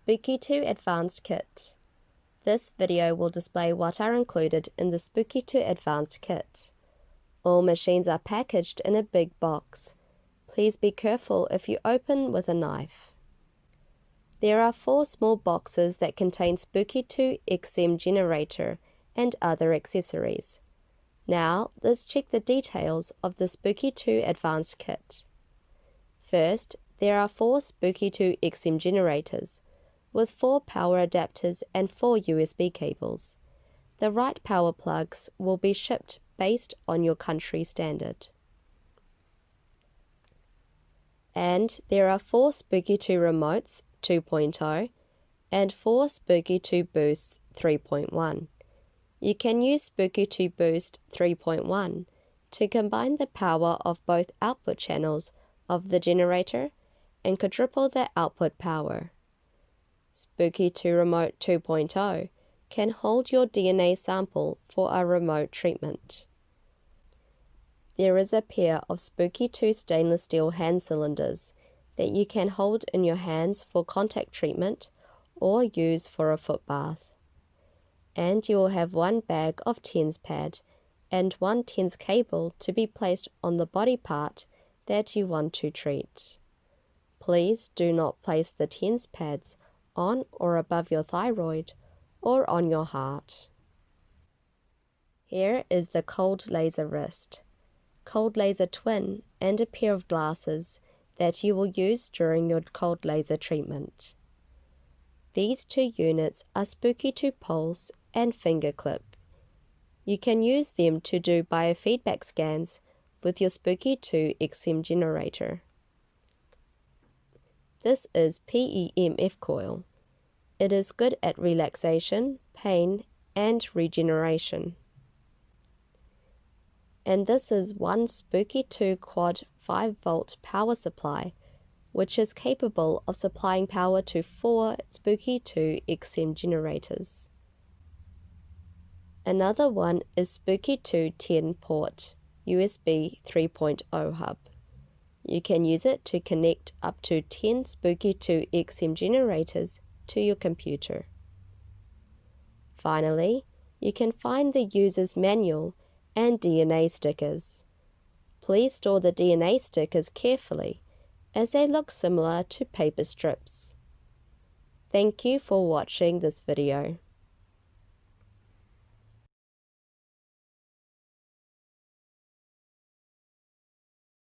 Spooky2 Advanced Kit. This video will display what are included in the Spooky2 Advanced Kit. All machines are packaged in a big box. Please be careful if you open with a knife. There are 4 small boxes that contain Spooky2 XM Generator and other accessories. Now, let's check the details of the Spooky2 Advanced Kit. First, there are 4 Spooky2 XM generators, with 4 power adapters and 4 USB cables. The right power plugs will be shipped based on your country standard. And there are 4 Spooky2 Remotes 2.0 and 4 Spooky2 Boosts 3.1. You can use Spooky2 Boost 3.1 to combine the power of both output channels of the generator and quadruple the output power. Spooky2 Remote 2.0 can hold your DNA sample for a remote treatment. There is a pair of Spooky2 stainless steel hand cylinders that you can hold in your hands for contact treatment or use for a foot bath. And you will have 1 bag of TENS pad and 1 TENS cable to be placed on the body part that you want to treat. Please do not place the TENS pads on or above your thyroid or on your heart. Here is the cold laser wrist, cold laser twin, and a pair of glasses that you will use during your cold laser treatment. These 2 units are Spooky2 Pulse and Finger Clip. You can use them to do biofeedback scans with your Spooky2 XM Generator. This is PEMF Coil. It is good at relaxation, pain, and regeneration. And this is one Spooky2 Quad 5-volt power supply, which is capable of supplying power to 4 Spooky2 XM generators. Another one is Spooky2 10-port USB 3.0 hub. You can use it to connect up to 10 Spooky2 XM generators to your computer. Finally, you can find the user's manual and DNA stickers. Please store the DNA stickers carefully, as they look similar to paper strips. Thank you for watching this video.